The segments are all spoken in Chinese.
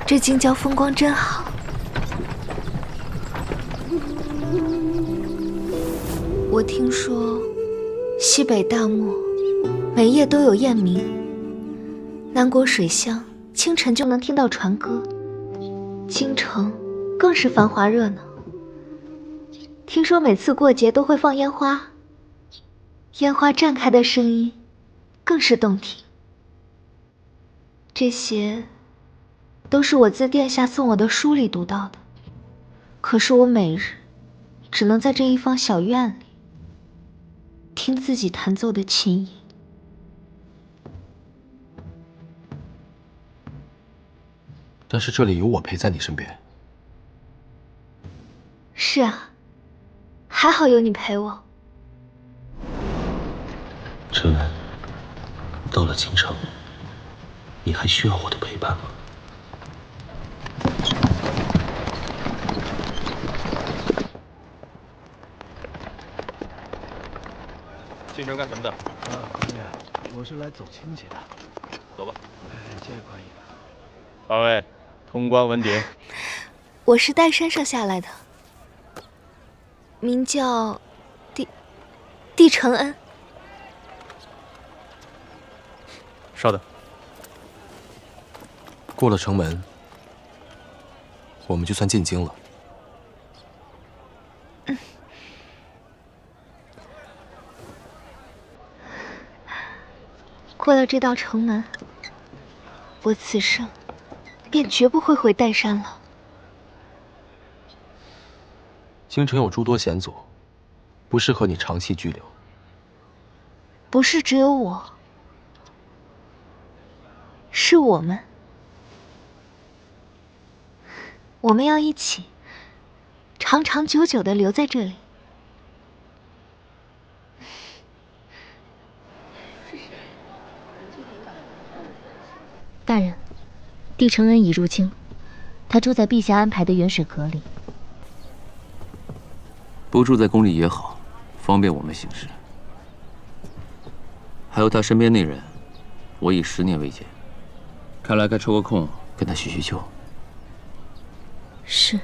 这京郊风光真好。我听说，西北大漠每夜都有雁鸣，南国水乡清晨就能听到船歌，京城更是繁华热闹。听说每次过节都会放烟花，烟花绽开的声音更是动听。这些都是我自殿下送我的书里读到的，可是我每日只能在这一方小院里听自己弹奏的琴音。但是这里有我陪在你身边。是啊，还好有你陪我。陈恩，到了京城，你还需要我的陪伴吗？进城干什么的？姑爷，我是来走亲戚的。走吧。这可以了。二位，通关文牒。我是岱山上下来的，名叫帝承恩。稍等。过了城门，我们就算进京了。过了这道城门，我此生便绝不会回岱山了。京城有诸多险阻，不适合你长期居留。不是只有我，是我们。我们要一起长长久久地留在这里。大人，帝承恩已入京，他住在陛下安排的远水阁里。不住在宫里也好，方便我们行事。还有他身边那人，我已10年未见，看来该抽个空跟他叙叙旧。是。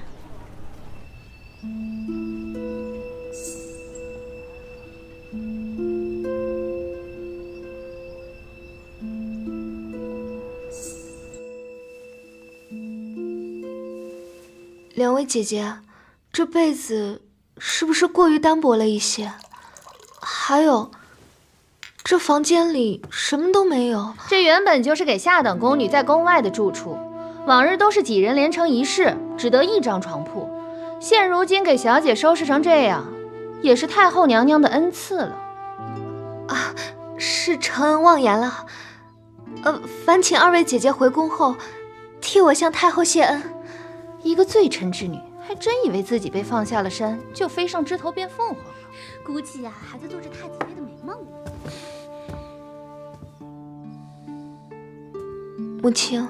两位姐姐，这被子是不是过于单薄了一些？还有，这房间里什么都没有。这原本就是给下等宫女在宫外的住处，往日都是几人连成一室，只得一张床铺。现如今给小姐收拾成这样，也是太后娘娘的恩赐了。啊，是承恩妄言了。烦请二位姐姐回宫后，替我向太后谢恩。一个罪臣之女，还真以为自己被放下了山，就飞上枝头变凤凰了。估计啊，还在做着太子妃的美梦呢。母亲，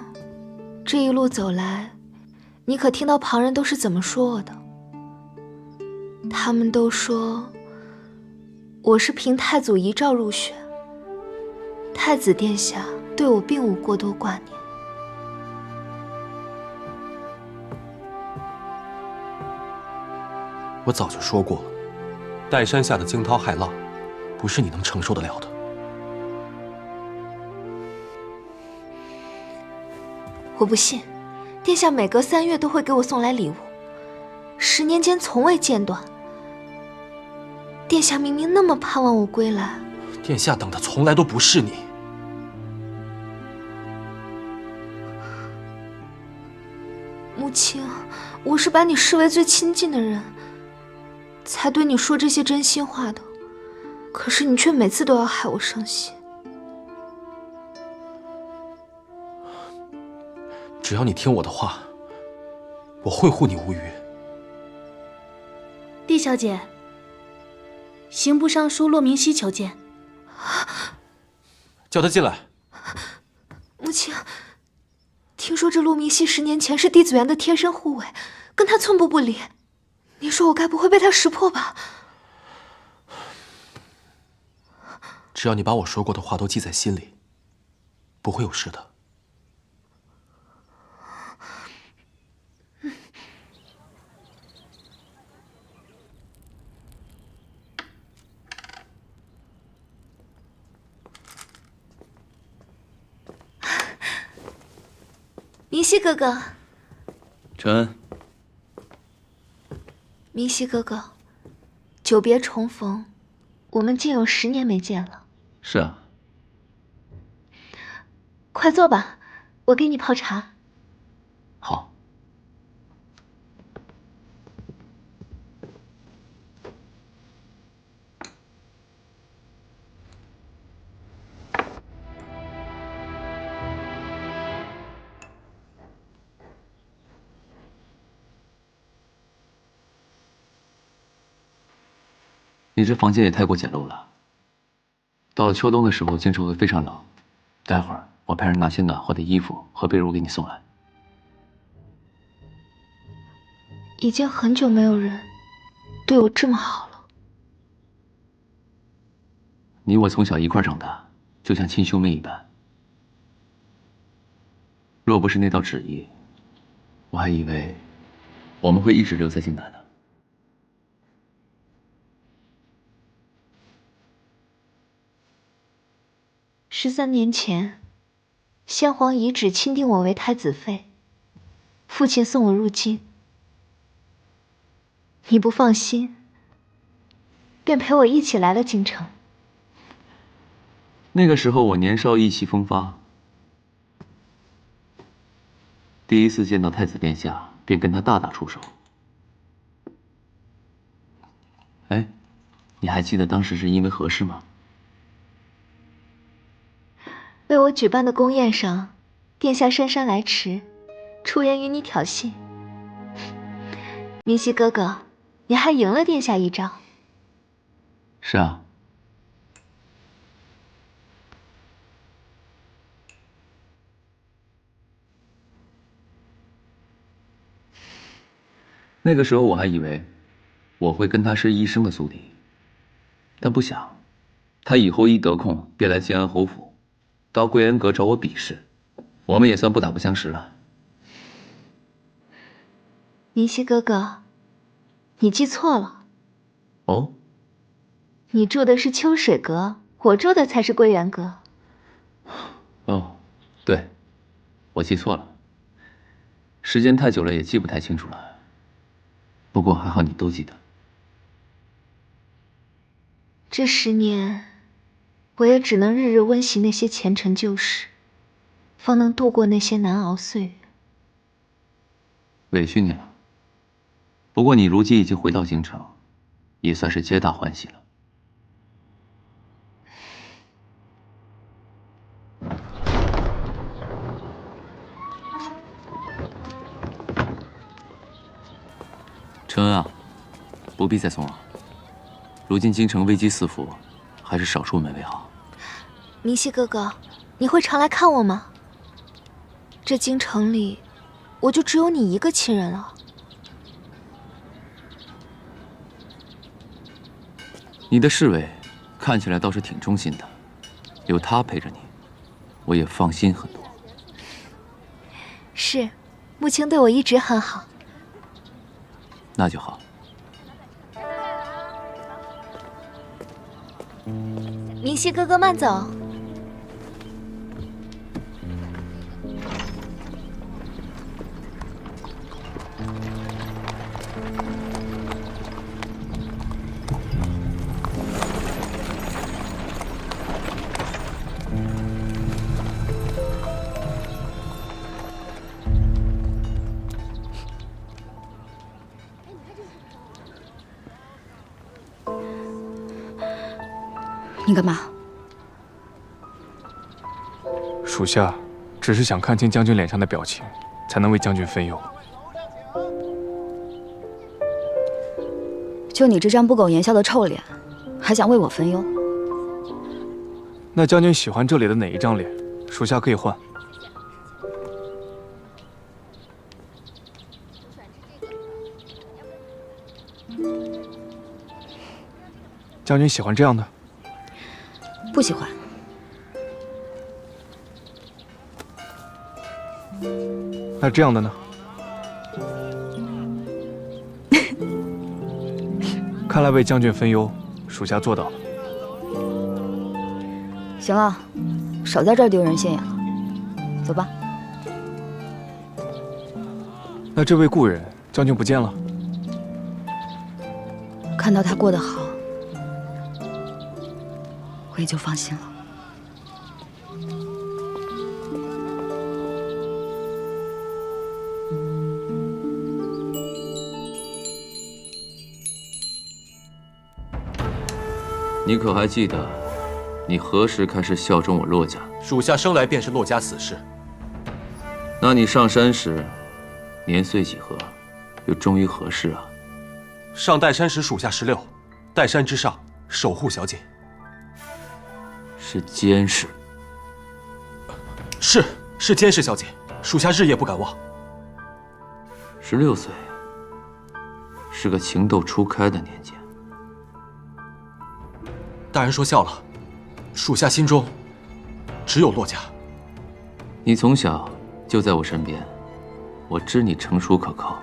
这一路走来，你可听到旁人都是怎么说我的？他们都说我是凭太祖遗诏入选，太子殿下对我并无过多挂念。我早就说过了，岱山下的惊涛骇浪，不是你能承受得了的。我不信，殿下每隔3月都会给我送来礼物，10年间从未间断。殿下明明那么盼望我归来，殿下等的从来都不是你。母亲，我是把你视为最亲近的人，才对你说这些真心话的，可是你却每次都要害我伤心。只要你听我的话，我会护你无虞。帝小姐，刑部尚书骆明熙求见。叫他进来。母亲，听说这骆明熙10年前是帝子园的贴身护卫，跟他寸步不离。你说我该不会被他识破吧？只要你把我说过的话都记在心里，不会有事的。明熙哥哥，陈恩，明熙哥哥，久别重逢，我们竟有10年没见了。是啊，快坐吧，我给你泡茶。好。你这房间也太过简陋了。到了秋冬的时候，京城会非常冷。待会儿我派人拿些暖和的衣服和被褥给你送来。已经很久没有人对我这么好了。你我从小一块长大，就像亲兄妹一般。若不是那道旨意，我还以为我们会一直留在京南呢。13年前，先皇遗旨钦定我为太子妃，父亲送我入京。你不放心，便陪我一起来了京城。那个时候我年少意气风发，第一次见到太子殿下，便跟他大打出手。哎，你还记得当时是因为何事吗？为我举办的宫宴上，殿下姗姗来迟，出言与你挑衅。明熙哥哥，你还赢了殿下一招。是啊。那个时候我还以为我会跟他是一生的宿敌，但不想，他以后一得空便来建安侯府，到贵恩阁找我比试，我们也算不打不相识了。明熙哥哥，你记错了。哦，你住的是秋水阁，我住的才是桂圆阁。哦，对，我记错了，时间太久了，也记不太清楚了。不过还好你都记得。这10年，我也只能日日温习那些前尘旧事，方能度过那些难熬岁月。委屈你了。不过你如今已经回到京城，也算是皆大欢喜了。陈恩啊，不必再送了。如今京城危机四伏，还是少出门为好。明熙哥哥，你会常来看我吗？这京城里，我就只有你一个亲人了。你的侍卫看起来倒是挺忠心的，有他陪着你，我也放心很多。是，穆青对我一直很好。那就好。明熙哥哥慢走。你干嘛？属下只是想看清将军脸上的表情，才能为将军分忧。就你这张不苟言笑的臭脸，还想为我分忧？那将军喜欢这里的哪一张脸？属下可以换。将军喜欢这样的？不喜欢。那这样的呢？看来为将军分忧，属下做到了。行了，少在这儿丢人现眼了，走吧。那这位故人，将军不见了？看到他过得好，我也就放心了。你可还记得，你何时开始效忠我骆家？属下生来便是骆家子氏。那你上山时，年岁几何，又忠于何事啊？上岱山时，属下16，岱山之上，守护小姐。是监视。是监视小姐，属下日夜不敢忘。16岁，是个情窦初开的年纪。大人说笑了，属下心中只有骆家。你从小就在我身边，我知你成熟可靠，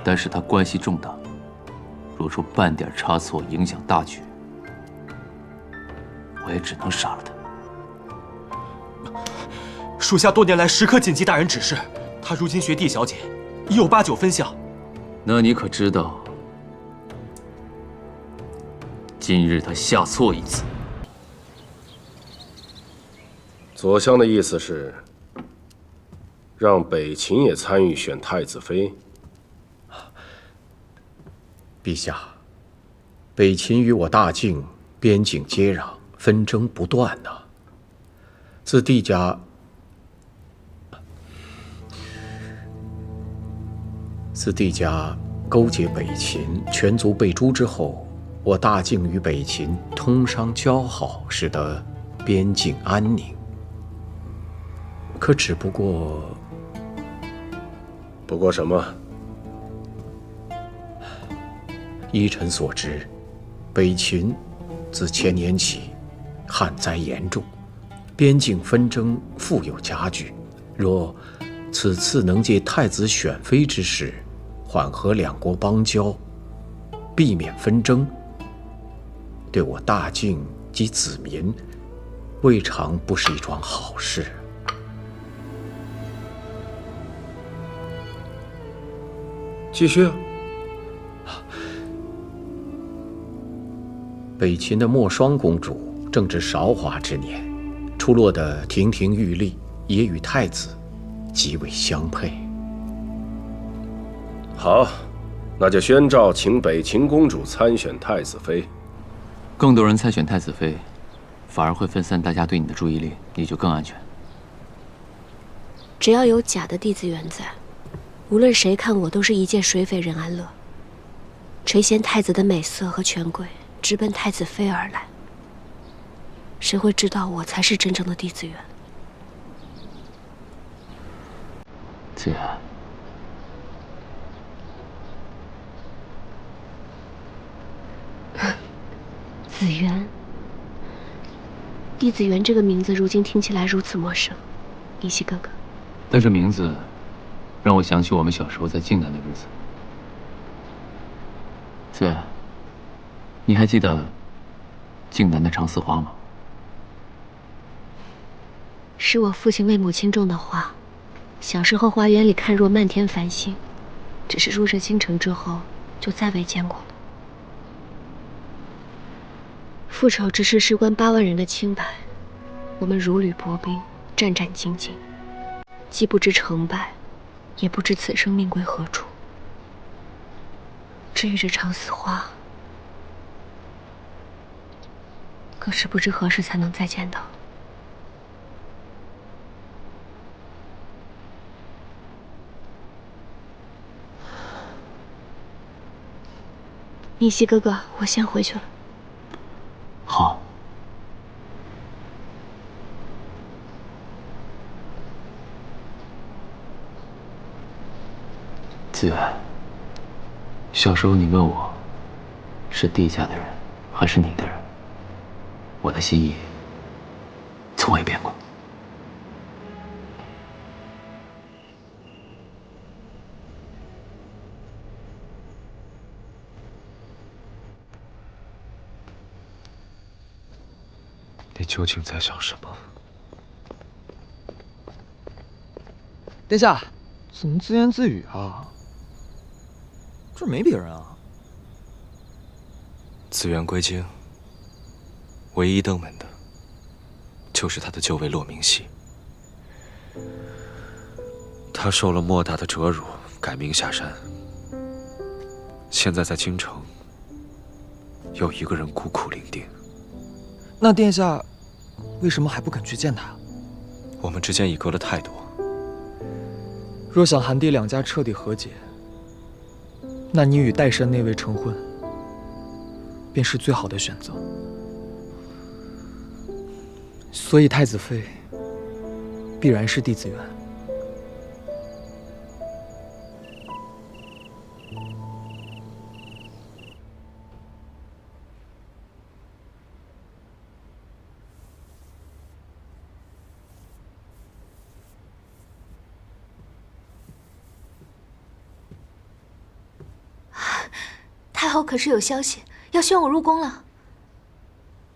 但是他关系重大，若出半点差错，影响大局，我也只能杀了他。属下多年来时刻谨记大人指示，他如今学弟小姐，已有8、9分像。那你可知道，今日他下错一次？左相的意思是，让北秦也参与选太子妃。陛下，北秦与我大晋边境接壤，纷争不断呐。自帝家勾结北秦，全族被诛之后，我大晋与北秦通商交好，使得边境安宁。可只不过什么？依臣所知，北秦自前年起旱灾严重，边境纷争复有加剧。若此次能借太子选妃之事，缓和两国邦交，避免纷争，对我大晋及子民，未尝不是一桩好事。继续。北秦的莫双公主正值韶华之年，出落得亭亭玉立，也与太子极为相配。好，那就宣诏请北秦公主参选太子妃。更多人参选太子妃，反而会分散大家对你的注意力，你就更安全。只要有假的弟子缘在，无论谁看我都是一介水匪任安乐。垂涎太子的美色和权贵，直奔太子妃而来。谁会知道我才是真正的弟子缘？子源，子源，弟子源这个名字如今听起来如此陌生。依稀哥哥，但这名字让我想起我们小时候在靖南的日子。子源，你还记得靖南的长丝花吗？是我父亲为母亲种的花，小时候花园里看若漫天繁星，只是入这京城之后就再未见过了。复仇之事事关8万人的清白，我们如履薄冰，战战兢兢，既不知成败，也不知此生命归何处。至于这长丝花，更是不知何时才能再见到。密西哥哥，我先回去了。好。子源，小时候你问我，是地下的人还是你的人，我的心意从未变过。你究竟在想什么？殿下，怎么自言自语啊？这没别人啊。自愿归京，唯一登门的，就是他的旧尉骆明熙。他受了莫大的折辱，改名下山。现在在京城，有一个人孤苦伶仃。那殿下为什么还不肯去见他？我们之间已隔了太多。若想韩帝两家彻底和解，那你与岱山那位成婚，便是最好的选择。所以太子妃必然是弟子缘。太后可是有消息，要宣我入宫了。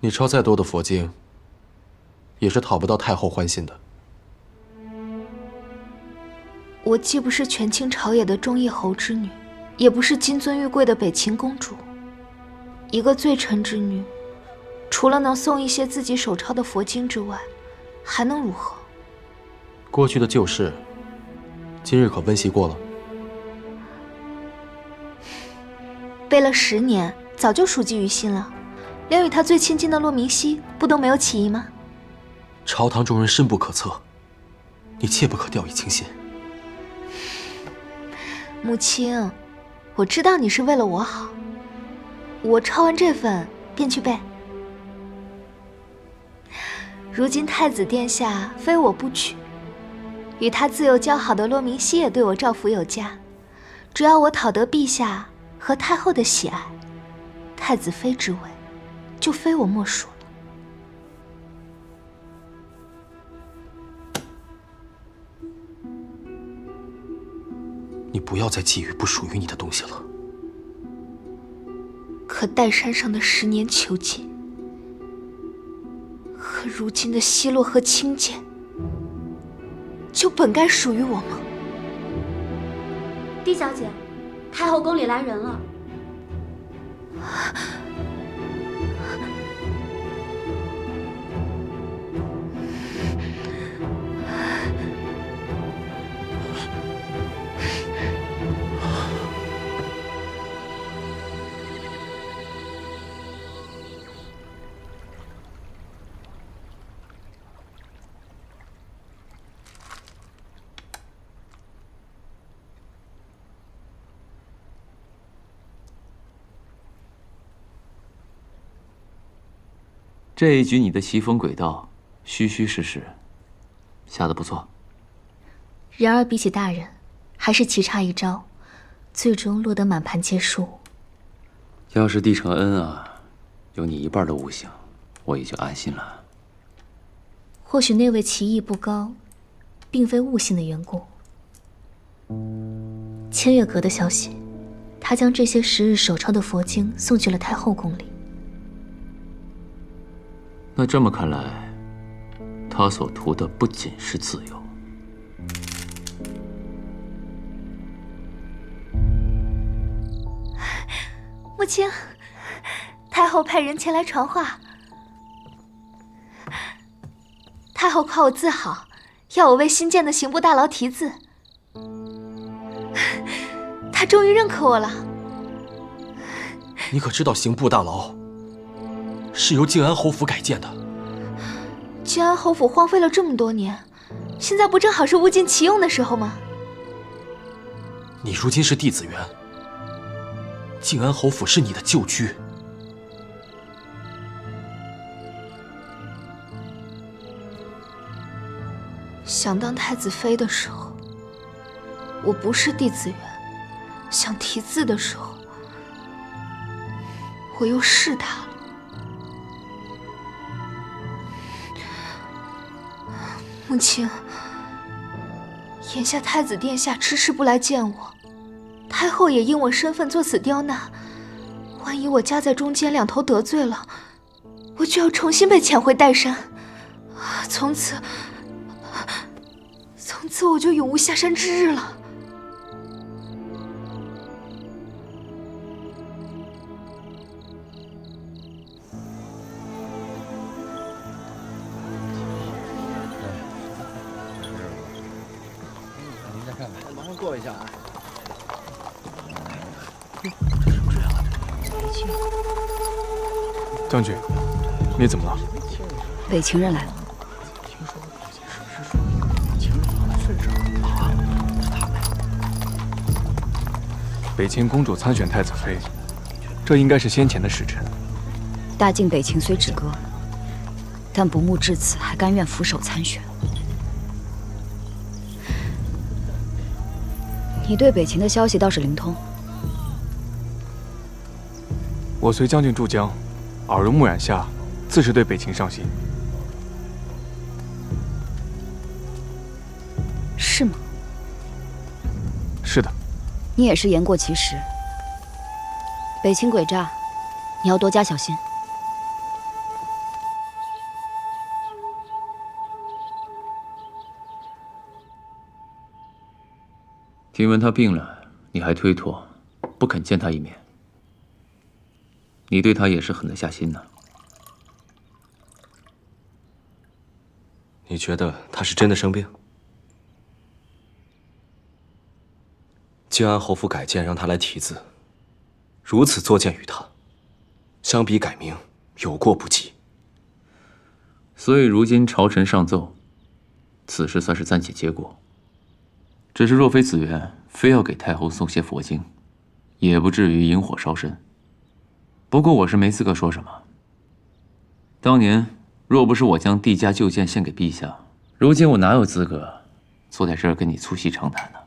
你抄再多的佛经，也是讨不到太后欢心的。我既不是权倾朝野的忠义侯之女，也不是金尊玉贵的北秦公主。一个罪臣之女，除了能诵一些自己手抄的佛经之外，还能如何？过去的旧事，今日可温习过了？背了10年，早就熟记于心了。连与他最亲近的骆明熙，不都没有起疑吗？朝堂中人深不可测，你切不可掉以轻心。母亲，我知道你是为了我好，我抄完这份便去背。如今太子殿下非我不娶，与他自幼交好的骆明熙也对我照拂有加，只要我讨得陛下和太后的喜爱，太子妃之位就非我莫属了。你不要再觊觎不属于你的东西了。可岱山上的10年囚禁，和如今的奚落和轻贱，就本该属于我吗？狄小姐，太后宫里来人了。这一局你的棋逢轨道，虚虚实实，下得不错。然而比起大人，还是棋差一招，最终落得满盘皆输。要是帝承恩啊，有你一半的悟性，我也就安心了。或许那位棋艺不高，并非悟性的缘故。千月阁的消息，他将这些时日手抄的佛经送去了太后宫里。那这么看来，他所图的不仅是自由。母亲，太后派人前来传话。太后夸我字好，要我为新建的刑部大牢题字。她终于认可我了。你可知道刑部大牢是由靖安侯府改建的？靖安侯府荒废了这么多年，现在不正好是物尽其用的时候吗？你如今是弟子缘，靖安侯府是你的旧居。想当太子妃的时候，我不是弟子缘；想题字的时候，我又是他了。母亲，眼下太子殿下迟迟不来见我，太后也因我身份做此刁难，万一我夹在中间两头得罪了，我就要重新被遣回岱山，从此我就永无下山之日了。过一下啊。这是不是啊？将军，你怎么了？北秦人来了。北秦公主参选太子妃，这应该是先前的时辰。大晋北秦虽止戈，但不慕至此，还甘愿俯首参选。你对北秦的消息倒是灵通。我随将军驻疆，耳濡目染下，自是对北秦上心。是吗？是的。你也是言过其实。北秦诡诈，你要多加小心。听闻他病了，你还推脱，不肯见他一面。你对他也是狠得下心呐。你觉得他是真的生病？靖安侯府改谏让他来题字，如此作践于他，相比改名，有过不及。所以如今朝臣上奏，此事算是暂且结果。只是若非子元非要给太后送些佛经，也不至于引火烧身。不过我是没资格说什么。当年若不是我将帝家旧剑献给陛下，如今我哪有资格坐在这儿跟你促膝长谈呢？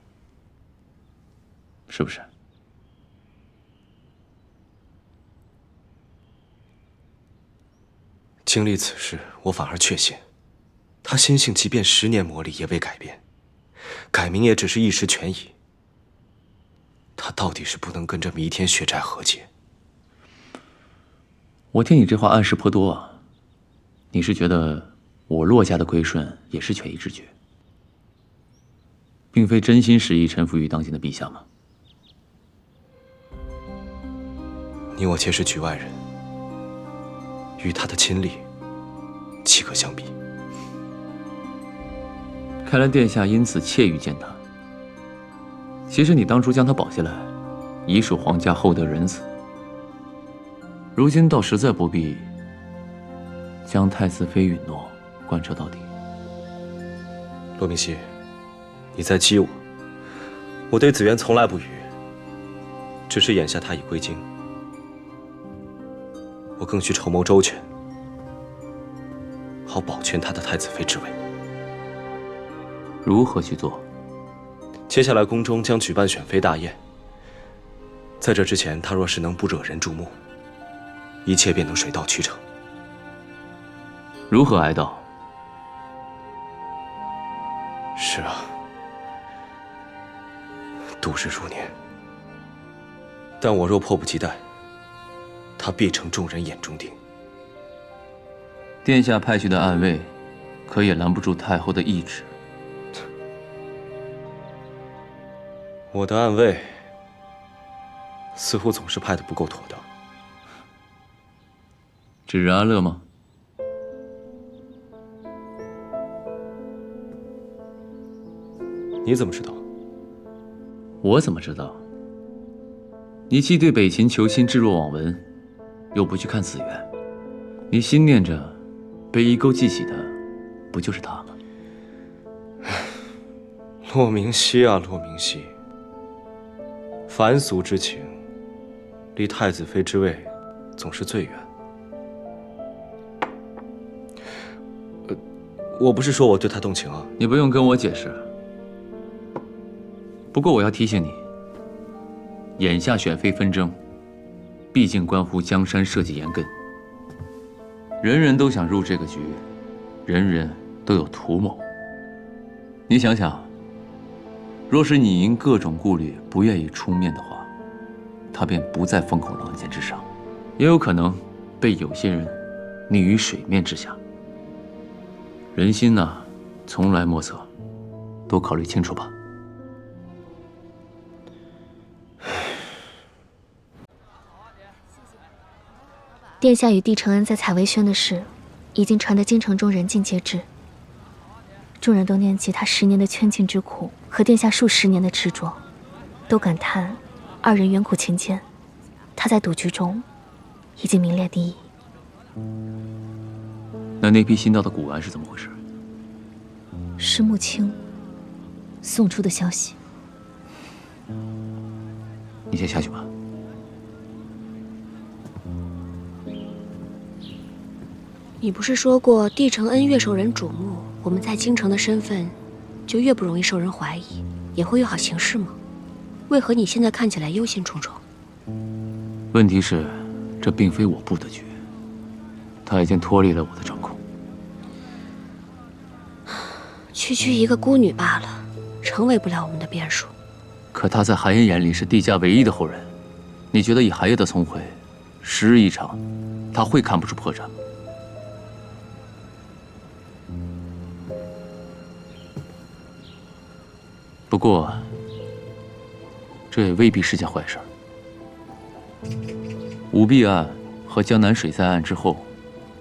是不是？经历此事，我反而确信，他心性即便10年磨砺也未改变，改名也只是一时权宜。他到底是不能跟这弥天血债和解。我听你这话暗示颇多啊，你是觉得我骆家的归顺也是权宜之举，并非真心实意臣服于当今的陛下吗？你我皆是局外人，与他的亲历，岂可相比？看来殿下因此怯于见他。其实你当初将他保下来，已属皇家厚德仁慈。如今倒实在不必将太子妃允诺贯彻到底。骆明熙，你在激我。我对子元从来不语，只是眼下他已归京，我更需筹谋周全，好保全他的太子妃之位。如何去做？接下来宫中将举办选妃大宴，在这之前，他若是能不惹人注目，一切便能水到渠成。如何哀悼？是啊，度日如年。但我若迫不及待，他必成众人眼中钉。殿下派去的暗卫，可也拦不住太后的懿旨。我的暗卫，似乎总是派得不够妥当。指安乐吗？你怎么知道？我怎么知道？你既对北秦求亲置若罔闻，又不去看子元，你心念着被一钩记起的，不就是他吗？骆明熙啊，骆明熙，凡俗之情，离太子妃之位总是最远。我不是说我对他动情啊。你不用跟我解释。不过我要提醒你，眼下选妃纷争，毕竟关乎江山社稷严根，人人都想入这个局，人人都有图谋。你想想，若是你因各种顾虑不愿意出面的话，他便不在风口浪尖之上，也有可能被有些人溺于水面之下。人心呐，从来莫测，多考虑清楚吧。殿下与帝承恩在采薇轩的事，已经传得京城中人尽皆知。众人都念及他10年的圈禁之苦和殿下数10年的执着，都感叹2人冤苦情坚。他在赌局中已经名列第一。那批新到的古玩是怎么回事？是穆青送出的消息。你先下去吧。你不是说过帝承恩越受人瞩目，我们在京城的身份就越不容易受人怀疑，也会越好行事吗？为何你现在看起来忧心忡忡？问题是，这并非我布的局，他已经脱离了我的掌控。区区一个孤女罢了，成为不了我们的变数。可他在寒夜眼里是帝家唯一的后人，你觉得以寒夜的聪慧，10日一场，他会看不出破绽吗？不过，这也未必是件坏事。舞弊案和江南水灾案之后，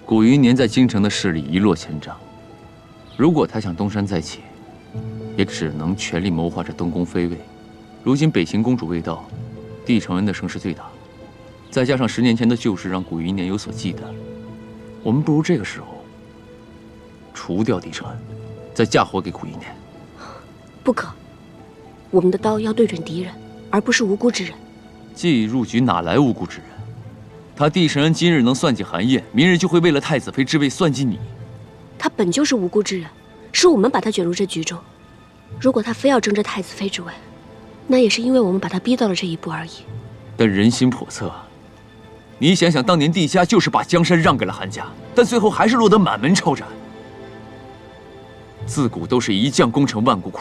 古余年在京城的势力一落千丈。如果他想东山再起，也只能全力谋划着登宫妃位。如今北秦公主未到，帝承恩的声势最大，再加上10年前的旧事让古余年有所忌惮，我们不如这个时候除掉帝承恩，再嫁祸给古余年。不可。我们的刀要对准敌人，而不是无辜之人。既已入局，哪来无辜之人？他帝承恩今日能算计寒夜，明日就会为了太子妃之位算计你。他本就是无辜之人，是我们把他卷入这局中。如果他非要争这太子妃之位，那也是因为我们把他逼到了这一步而已。但人心叵测，你想想，当年帝家就是把江山让给了韩家，但最后还是落得满门抄斩。自古都是一将功成万骨苦。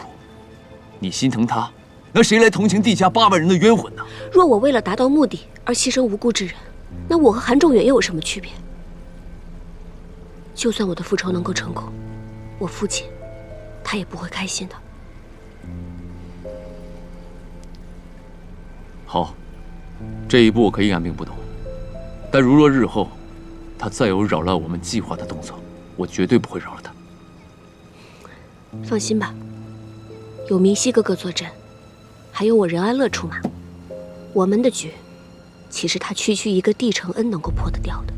你心疼他，那谁来同情帝家8万人的冤魂呢？若我为了达到目的而牺牲无辜之人，那我和韩仲远又有什么区别？就算我的复仇能够成功，我父亲他也不会开心的。好，这一步我可以按兵不动，但如若日后他再有扰乱我们计划的动作，我绝对不会饶了他。放心吧。有明熙哥哥坐镇，还有我任安乐出马，我们的局，岂是他区区一个帝承恩能够破得掉的？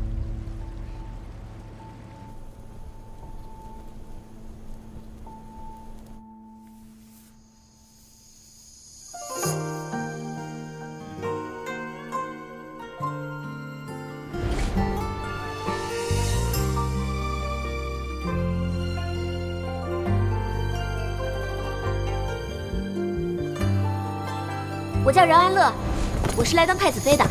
我叫任安乐，我是来当太子妃的。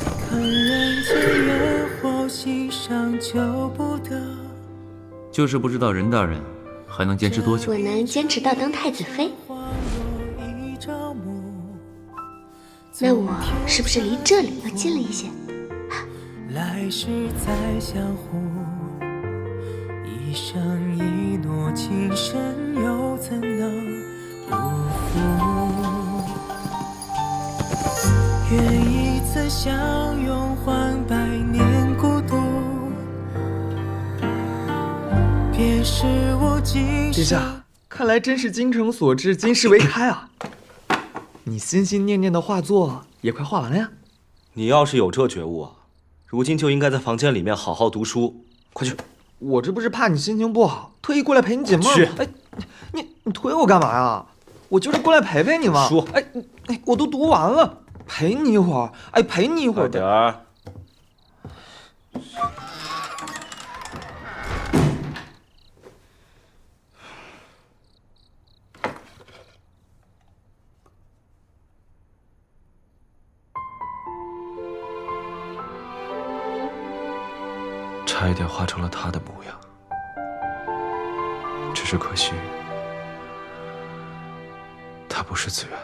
就是不知道任大人还能坚持多久。我能坚持到当太子妃，那我是不是离这里要近了一些？来世再相互，一生一诺情深，又怎能不负？愿一次相拥换百年孤独，别是我今殿下，看来真是京城所至，今世为开啊！你心心念念的画作也快画完了呀。你要是有这觉悟啊，如今就应该在房间里面好好读书。快去！我这不是怕你心情不好，特意过来陪你解闷吗？哎，你推我干嘛呀？我就是过来陪陪你嘛。书，哎，我都读完了。陪你一会儿，哎，陪你一会儿。快点儿！差一点画成了他的模样，只是可惜，他不是子源。